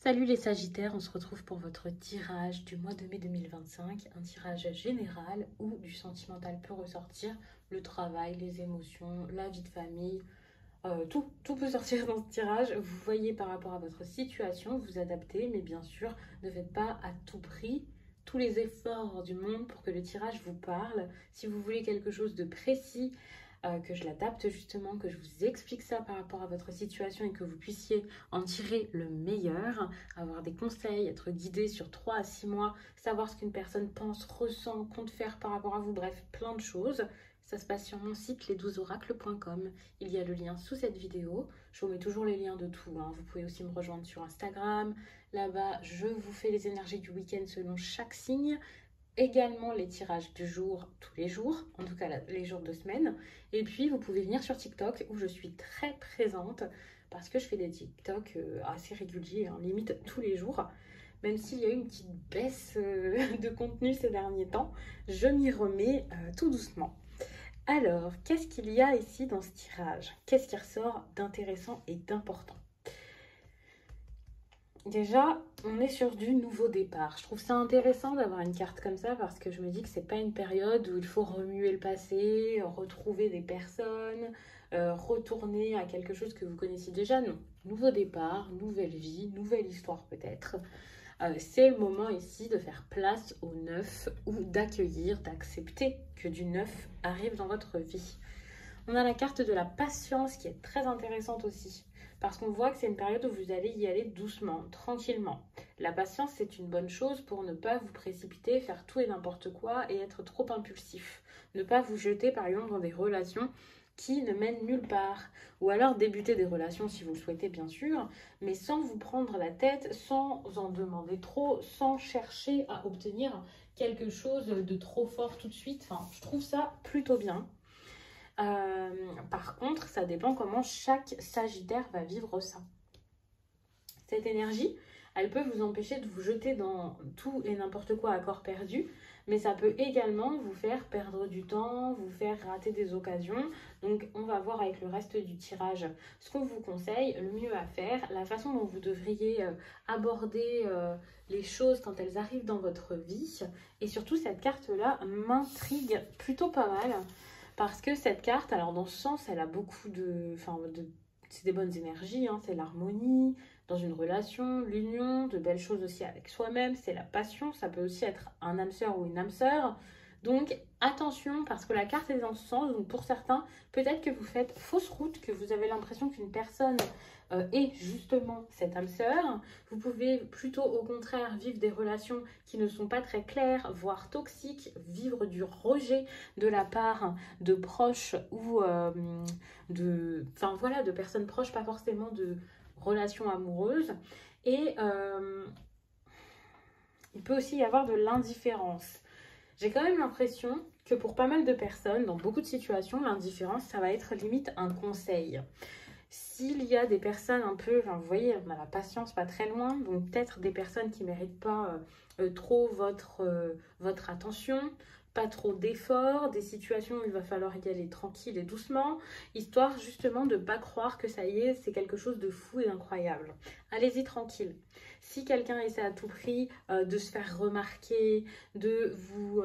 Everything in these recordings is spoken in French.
Salut les Sagittaires, on se retrouve pour votre tirage du mois de mai 2025, un tirage général où du sentimental peut ressortir, le travail, les émotions, la vie de famille, tout peut sortir dans ce tirage. Vous voyez par rapport à votre situation, vous adaptez, mais bien sûr, ne faites pas à tout prix tous les efforts du monde pour que le tirage vous parle. Si vous voulez quelque chose de précis, que je l'adapte justement, que je vous explique ça par rapport à votre situation et que vous puissiez en tirer le meilleur, avoir des conseils, être guidé sur 3 à 6 mois, savoir ce qu'une personne pense, ressent, compte faire par rapport à vous, bref, plein de choses. Ça se passe sur mon site les12oracles.com. Il y a le lien sous cette vidéo. Je vous mets toujours les liens de tout, hein. Vous pouvez aussi me rejoindre sur Instagram. Là-bas, je vous fais les énergies du week-end selon chaque signe. Également les tirages du jour, tous les jours, en tout cas les jours de semaine. Et puis, vous pouvez venir sur TikTok où je suis très présente parce que je fais des TikTok assez réguliers, hein, limite tous les jours. Même s'il y a eu une petite baisse de contenu ces derniers temps, je m'y remets tout doucement. Alors, qu'est-ce qu'il y a ici dans ce tirage? Qu'est-ce qui ressort d'intéressant et d'important? Déjà, on est sur du nouveau départ. Je trouve ça intéressant d'avoir une carte comme ça parce que je me dis que c'est pas une période où il faut remuer le passé, retrouver des personnes, retourner à quelque chose que vous connaissiez déjà. Non. Nouveau départ, nouvelle vie, nouvelle histoire peut-être. C'est le moment ici de faire place au neuf ou d'accueillir, d'accepter que du neuf arrive dans votre vie. On a la carte de la patience qui est très intéressante aussi. Parce qu'on voit que c'est une période où vous allez y aller doucement, tranquillement. La patience, c'est une bonne chose pour ne pas vous précipiter, faire tout et n'importe quoi et être trop impulsif. Ne pas vous jeter, par exemple, dans des relations qui ne mènent nulle part. Ou alors débuter des relations si vous le souhaitez, bien sûr, mais sans vous prendre la tête, sans en demander trop, sans chercher à obtenir quelque chose de trop fort tout de suite. Enfin, je trouve ça plutôt bien. Par contre, ça dépend comment chaque Sagittaire va vivre ça. Cette énergie, elle peut vous empêcher de vous jeter dans tout et n'importe quoi à corps perdu, mais ça peut également vous faire perdre du temps, vous faire rater des occasions. Donc on va voir avec le reste du tirage ce qu'on vous conseille, le mieux à faire, la façon dont vous devriez aborder les choses quand elles arrivent dans votre vie. Et surtout, cette carte-là m'intrigue plutôt pas mal. Parce que cette carte, alors dans ce sens, elle a beaucoup c'est des bonnes énergies, hein, c'est l'harmonie dans une relation, l'union, de belles choses aussi avec soi-même, c'est la passion, ça peut aussi être un âme sœur ou une âme sœur. Donc attention, parce que la carte est dans ce sens, donc pour certains, peut-être que vous faites fausse route, que vous avez l'impression qu'une personne est justement cette âme sœur. Vous pouvez plutôt au contraire vivre des relations qui ne sont pas très claires, voire toxiques, vivre du rejet de la part de proches ou de personnes proches, pas forcément de relations amoureuses. Et il peut aussi y avoir de l'indifférence. J'ai quand même l'impression que pour pas mal de personnes, dans beaucoup de situations, l'indifférence, ça va être limite un conseil. S'il y a des personnes un peu, enfin, vous voyez, on a la patience pas très loin, donc peut-être des personnes qui ne méritent pas trop votre attention, pas trop d'efforts, des situations où il va falloir y aller tranquille et doucement, histoire justement de ne pas croire que ça y est, c'est quelque chose de fou et d'incroyable. Allez-y tranquille. Si quelqu'un essaie à tout prix de se faire remarquer, de vous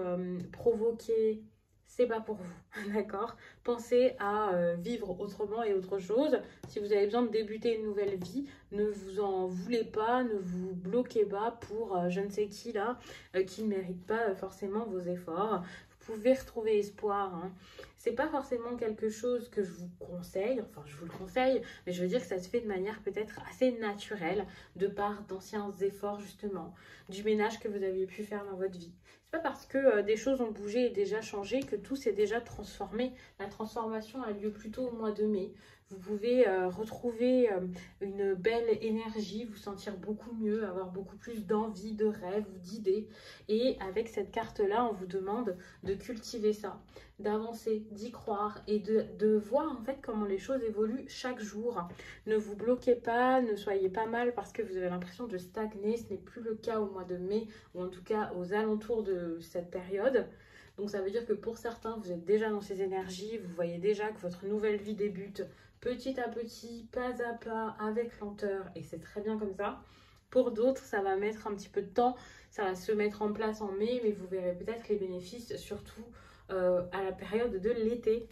provoquer, c'est pas pour vous, d'accord? Pensez à vivre autrement et autre chose. Si vous avez besoin de débuter une nouvelle vie, ne vous en voulez pas, ne vous bloquez pas pour je ne sais qui là, qui ne mérite pas forcément vos efforts. Vous pouvez retrouver espoir, hein. C'est pas forcément quelque chose que je vous conseille, enfin je vous le conseille, mais je veux dire que ça se fait de manière peut-être assez naturelle, de par d'anciens efforts justement, du ménage que vous aviez pu faire dans votre vie. C'est pas parce que des choses ont bougé et déjà changé que tout s'est déjà transformé. La transformation a lieu plutôt au mois de mai. Vous pouvez retrouver une belle énergie, vous sentir beaucoup mieux, avoir beaucoup plus d'envie, de rêves, d'idées. Et avec cette carte-là, on vous demande de cultiver ça, d'avancer, d'y croire et de voir en fait comment les choses évoluent chaque jour. Ne vous bloquez pas, ne soyez pas mal parce que vous avez l'impression de stagner. Ce n'est plus le cas au mois de mai ou en tout cas aux alentours de cette période. Donc ça veut dire que pour certains, vous êtes déjà dans ces énergies, vous voyez déjà que votre nouvelle vie débute petit à petit, pas à pas, avec lenteur, et c'est très bien comme ça. Pour d'autres, ça va mettre un petit peu de temps, ça va se mettre en place en mai, mais vous verrez peut-être les bénéfices, surtout à la période de l'été.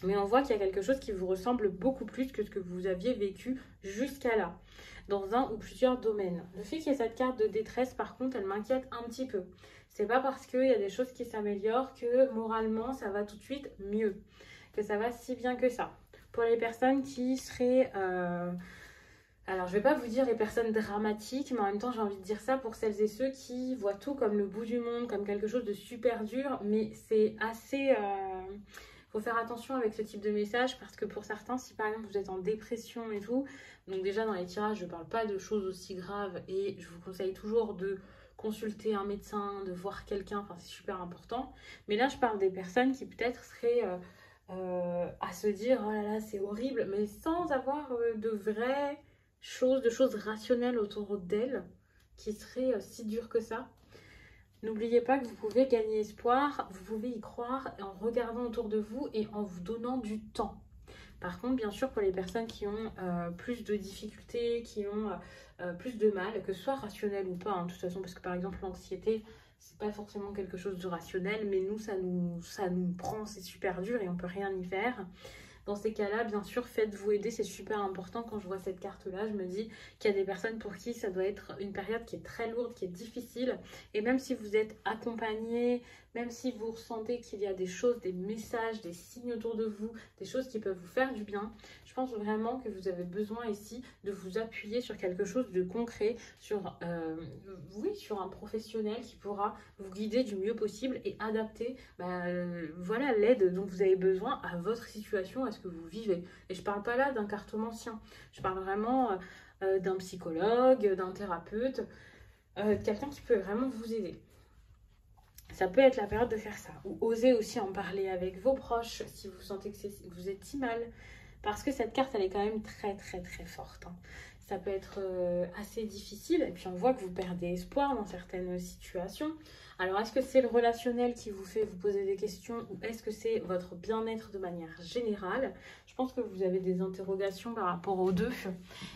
Mais on voit qu'il y a quelque chose qui vous ressemble beaucoup plus que ce que vous aviez vécu jusqu'à là, dans un ou plusieurs domaines. Le fait qu'il y ait cette carte de détresse, par contre, elle m'inquiète un petit peu. C'est pas parce qu'il y a des choses qui s'améliorent que moralement, ça va tout de suite mieux, que ça va si bien que ça. Pour les personnes qui seraient... Alors, je vais pas vous dire les personnes dramatiques, mais en même temps, j'ai envie de dire ça pour celles et ceux qui voient tout comme le bout du monde, comme quelque chose de super dur, mais c'est assez... Faut faire attention avec ce type de message parce que pour certains, si par exemple vous êtes en dépression et tout, donc déjà dans les tirages, je parle pas de choses aussi graves et je vous conseille toujours de consulter un médecin, de voir quelqu'un, enfin c'est super important. Mais là, je parle des personnes qui peut-être seraient à se dire oh là là, c'est horrible, mais sans avoir de vraies choses, de choses rationnelles autour d'elles qui seraient si dures que ça. N'oubliez pas que vous pouvez gagner espoir, vous pouvez y croire en regardant autour de vous et en vous donnant du temps. Par contre, bien sûr, pour les personnes qui ont plus de difficultés, qui ont plus de mal, que ce soit rationnel ou pas, hein, de toute façon, parce que par exemple, l'anxiété, c'est pas forcément quelque chose de rationnel, mais nous, ça nous prend, c'est super dur et on peut rien y faire. Dans ces cas-là, bien sûr, faites-vous aider, c'est super important. Quand je vois cette carte-là, je me dis qu'il y a des personnes pour qui ça doit être une période qui est très lourde, qui est difficile. Et même si vous êtes accompagné, même si vous ressentez qu'il y a des choses, des messages, des signes autour de vous, des choses qui peuvent vous faire du bien, je pense vraiment que vous avez besoin ici de vous appuyer sur quelque chose de concret, sur, oui, sur un professionnel qui pourra vous guider du mieux possible et adapter voilà, l'aide dont vous avez besoin à votre situation, à ce que vous vivez. Et je ne parle pas là d'un cartomancien, je parle vraiment d'un psychologue, d'un thérapeute, de quelqu'un qui peut vraiment vous aider. Ça peut être la période de faire ça. Ou oser aussi en parler avec vos proches si vous sentez que vous êtes si mal. Parce que cette carte, elle est quand même très très très forte. Hein. Ça peut être assez difficile. Et puis on voit que vous perdez espoir dans certaines situations. Alors est-ce que c'est le relationnel qui vous fait vous poser des questions ou est-ce que c'est votre bien-être de manière générale? Je pense que vous avez des interrogations par rapport aux deux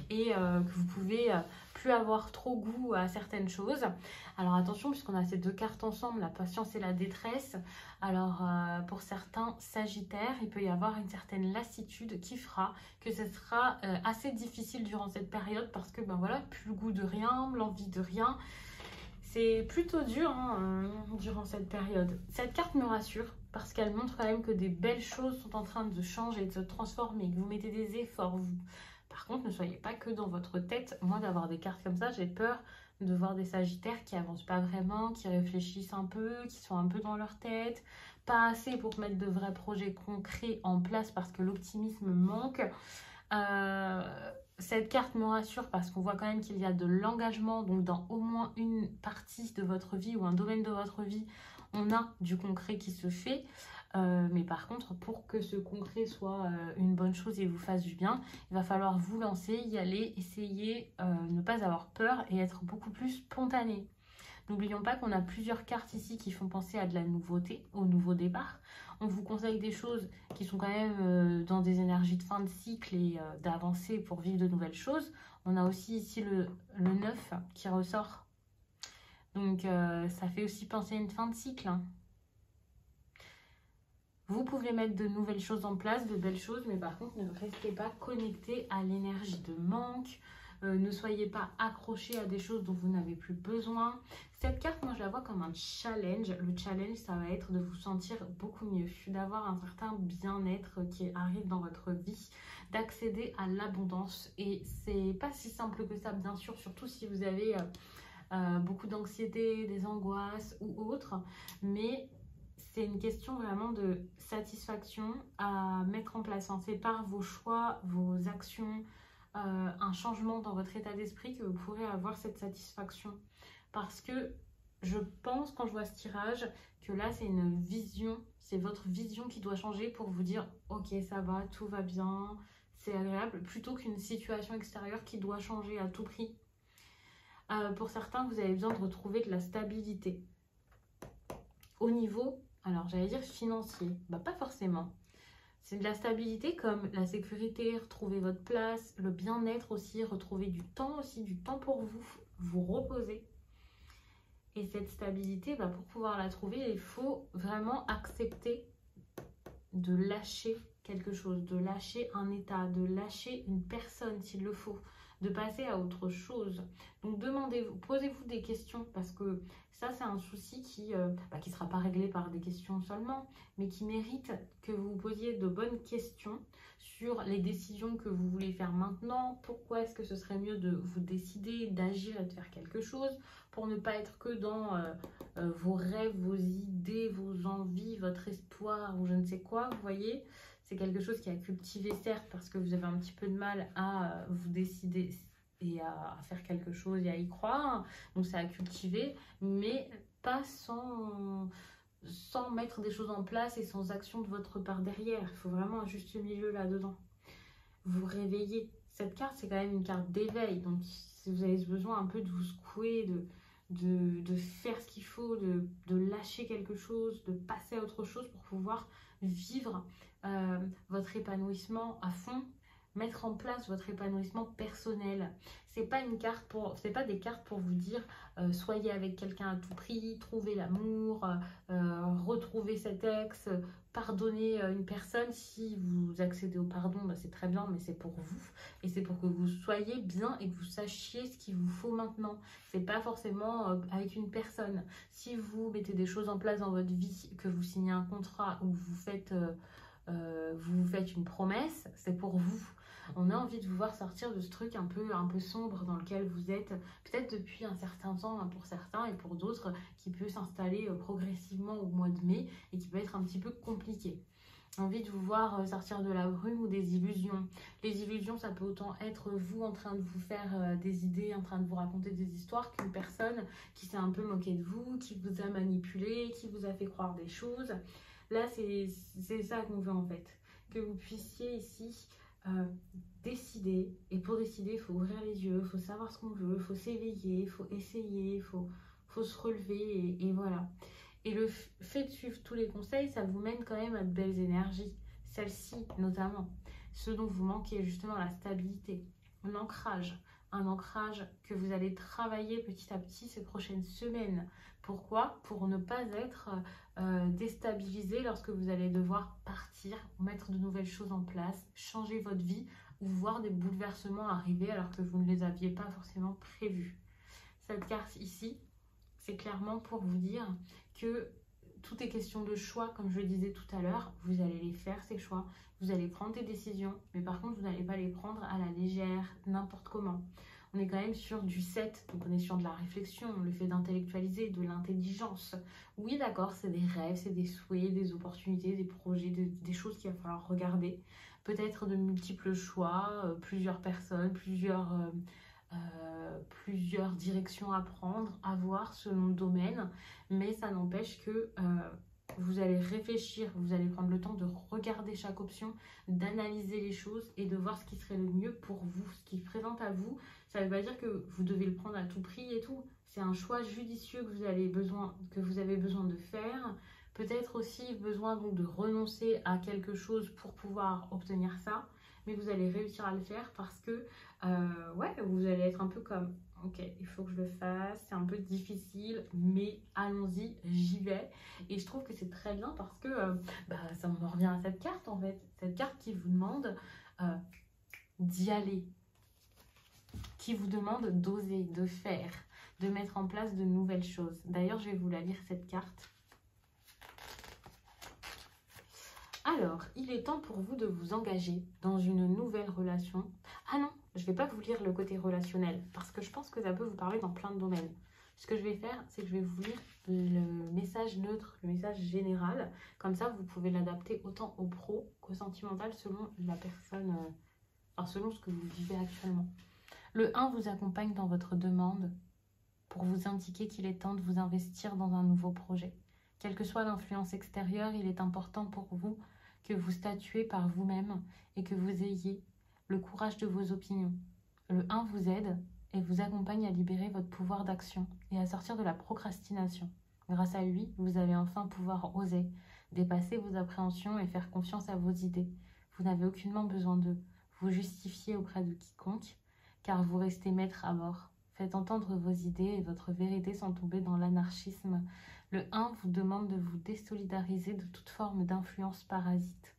et que vous pouvez plus avoir trop goût à certaines choses. Alors attention, puisqu'on a ces deux cartes ensemble, la patience et la détresse. Alors pour certains sagittaires, il peut y avoir une certaine lassitude qui fera que ce sera assez difficile durant cette période parce que ben voilà, plus le goût de rien, l'envie de rien. C'est plutôt dur hein, durant cette période. Cette carte me rassure parce qu'elle montre quand même que des belles choses sont en train de changer, de se transformer, que vous mettez des efforts. Par contre, ne soyez pas que dans votre tête. Moi, d'avoir des cartes comme ça, j'ai peur de voir des sagittaires qui avancent pas vraiment, qui réfléchissent un peu, qui sont un peu dans leur tête, pas assez pour mettre de vrais projets concrets en place parce que l'optimisme manque. Cette carte me rassure parce qu'on voit quand même qu'il y a de l'engagement, donc dans au moins une partie de votre vie ou un domaine de votre vie, on a du concret qui se fait. Mais par contre, pour que ce concret soit une bonne chose et vous fasse du bien, il va falloir vous lancer, y aller, essayer, ne pas avoir peur et être beaucoup plus spontané. N'oublions pas qu'on a plusieurs cartes ici qui font penser à de la nouveauté, au nouveau départ. On vous conseille des choses qui sont quand même dans des énergies de fin de cycle et d'avancer pour vivre de nouvelles choses. On a aussi ici le 9 qui ressort. Donc ça fait aussi penser à une fin de cycle. Hein. Vous pouvez mettre de nouvelles choses en place, de belles choses, mais par contre, ne restez pas connecté à l'énergie de manque. Ne soyez pas accrochés à des choses dont vous n'avez plus besoin. Cette carte, moi, je la vois comme un challenge. Le challenge, ça va être de vous sentir beaucoup mieux, d'avoir un certain bien-être qui arrive dans votre vie, d'accéder à l'abondance. Et c'est pas si simple que ça, bien sûr, surtout si vous avez beaucoup d'anxiété, des angoisses ou autres. Mais c'est une question vraiment de satisfaction à mettre en place. Hein. C'est par vos choix, vos actions, un changement dans votre état d'esprit que vous pourrez avoir cette satisfaction. Parce que je pense, quand je vois ce tirage, que là, c'est une vision, c'est votre vision qui doit changer pour vous dire « Ok, ça va, tout va bien, c'est agréable », plutôt qu'une situation extérieure qui doit changer à tout prix. Pour certains, vous avez besoin de retrouver de la stabilité. Au niveau, alors j'allais dire financier, bah pas forcément. C'est de la stabilité comme la sécurité, retrouver votre place, le bien-être aussi, retrouver du temps aussi, du temps pour vous, vous reposer. Et cette stabilité, pour pouvoir la trouver, il faut vraiment accepter de lâcher quelque chose, de lâcher un état, de lâcher une personne s'il le faut, de passer à autre chose. Donc demandez-vous, posez-vous des questions parce que ça c'est un souci qui ne sera pas réglé par des questions seulement, mais qui mérite que vous vous posiez de bonnes questions sur les décisions que vous voulez faire maintenant. Pourquoi est-ce que ce serait mieux de vous décider, d'agir et de faire quelque chose pour ne pas être que dans vos rêves, vos idées, vos envies, votre espoir ou je ne sais quoi, vous voyez. C'est quelque chose qui a cultivé certes parce que vous avez un petit peu de mal à vous décider et à faire quelque chose et à y croire. Donc ça a cultivé, mais pas sans mettre des choses en place et sans action de votre part derrière. Il faut vraiment un juste milieu là-dedans. Vous réveillez. Cette carte, c'est quand même une carte d'éveil. Donc si vous avez besoin un peu de vous secouer, de faire ce qu'il faut, de lâcher quelque chose, de passer à autre chose pour pouvoir vivre votre épanouissement à fond, mettre en place votre épanouissement personnel. C'est pas des cartes pour vous dire soyez avec quelqu'un à tout prix, trouvez l'amour, retrouvez cet ex, pardonnez une personne. Si vous accédez au pardon, c'est très bien, mais c'est pour vous et c'est pour que vous soyez bien et que vous sachiez ce qu'il vous faut maintenant. C'est pas forcément avec une personne. Si vous mettez des choses en place dans votre vie, que vous signez un contrat ou vous faites une promesse, c'est pour vous. On a envie de vous voir sortir de ce truc un peu sombre dans lequel vous êtes, peut-être depuis un certain temps pour certains et pour d'autres, qui peut s'installer progressivement au mois de mai et qui peut être un petit peu compliqué. Envie de vous voir sortir de la brume ou des illusions. Les illusions, ça peut autant être vous en train de vous faire des idées, en train de vous raconter des histoires, qu'une personne qui s'est un peu moquée de vous, qui vous a manipulé, qui vous a fait croire des choses. Là, c'est ça qu'on veut en fait. Que vous puissiez ici décider. Et pour décider, il faut ouvrir les yeux, il faut savoir ce qu'on veut, il faut s'éveiller, il faut essayer, il faut se relever et voilà. Et le fait de suivre tous les conseils, ça vous mène quand même à de belles énergies. Celle-ci notamment. Ce dont vous manquez justement, la stabilité, l'ancrage. Un ancrage que vous allez travailler petit à petit ces prochaines semaines. Pourquoi? Pour ne pas être déstabilisé lorsque vous allez devoir partir, mettre de nouvelles choses en place, changer votre vie ou voir des bouleversements arriver alors que vous ne les aviez pas forcément prévus. Cette carte ici, c'est clairement pour vous dire que tout est question de choix, comme je le disais tout à l'heure. Vous allez les faire, ces choix, vous allez prendre des décisions, mais par contre, vous n'allez pas les prendre à la légère, n'importe comment. On est quand même sur du 7, donc on est sur de la réflexion, le fait d'intellectualiser, de l'intelligence. Oui, d'accord, c'est des rêves, c'est des souhaits, des opportunités, des projets, des choses qu'il va falloir regarder. Peut-être de multiples choix, plusieurs personnes, plusieurs directions à prendre, à voir selon le domaine, mais ça n'empêche que vous allez réfléchir, vous allez prendre le temps de regarder chaque option, d'analyser les choses et de voir ce qui serait le mieux pour vous, ce qui se présente à vous. Ça ne veut pas dire que vous devez le prendre à tout prix et tout, c'est un choix judicieux que vous avez besoin de faire. Peut-être aussi besoin donc de renoncer à quelque chose pour pouvoir obtenir ça, mais vous allez réussir à le faire parce que vous allez être un peu comme ok, il faut que je le fasse, c'est un peu difficile, mais allons-y, j'y vais. Et je trouve que c'est très bien parce que ça me revient à cette carte en fait, cette carte qui vous demande d'y aller, qui vous demande d'oser, de faire, de mettre en place de nouvelles choses. D'ailleurs, je vais vous la lire cette carte. Alors, il est temps pour vous de vous engager dans une nouvelle relation. Ah non, je ne vais pas vous lire le côté relationnel parce que je pense que ça peut vous parler dans plein de domaines. Ce que je vais faire, c'est que je vais vous lire le message neutre, le message général. Comme ça, vous pouvez l'adapter autant au pro qu'au sentimental selon la personne, selon ce que vous vivez actuellement. Le 1 vous accompagne dans votre demande pour vous indiquer qu'il est temps de vous investir dans un nouveau projet. Quelle que soit l'influence extérieure, il est important pour vous que vous statuez par vous-même et que vous ayez le courage de vos opinions. Le 1 vous aide et vous accompagne à libérer votre pouvoir d'action et à sortir de la procrastination. Grâce à lui, vous allez enfin pouvoir oser, dépasser vos appréhensions et faire confiance à vos idées. Vous n'avez aucunement besoin de vous justifier auprès de quiconque, car vous restez maître à bord. Faites entendre vos idées et votre vérité sans tomber dans l'anarchisme. Le 1 vous demande de vous désolidariser de toute forme d'influence parasite.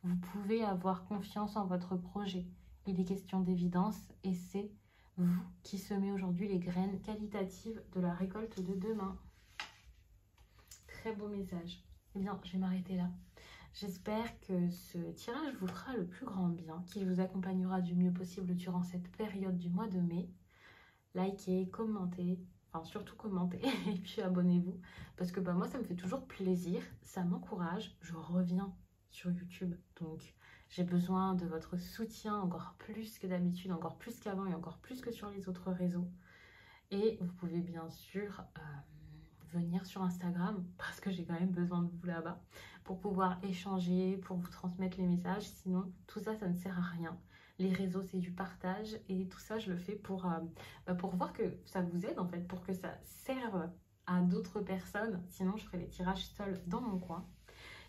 Vous pouvez avoir confiance en votre projet. Il est question d'évidence et c'est vous qui semez aujourd'hui les graines qualitatives de la récolte de demain. Très beau message. Eh bien, je vais m'arrêter là. J'espère que ce tirage vous fera le plus grand bien, qu'il vous accompagnera du mieux possible durant cette période du mois de mai. Likez, commentez, enfin surtout commentez et puis abonnez-vous parce que moi ça me fait toujours plaisir, ça m'encourage, je reviens sur YouTube donc j'ai besoin de votre soutien encore plus que d'habitude, encore plus qu'avant et encore plus que sur les autres réseaux. Et vous pouvez bien sûr venir sur Instagram parce que j'ai quand même besoin de vous là-bas pour pouvoir échanger, pour vous transmettre les messages, sinon tout ça, ça ne sert à rien. Les réseaux, c'est du partage et tout ça, je le fais pour voir que ça vous aide en fait, pour que ça serve à d'autres personnes. Sinon, je ferai les tirages seuls dans mon coin.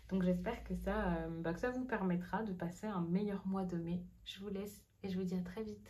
Donc, j'espère que ça vous permettra de passer un meilleur mois de mai. Je vous laisse et je vous dis à très vite.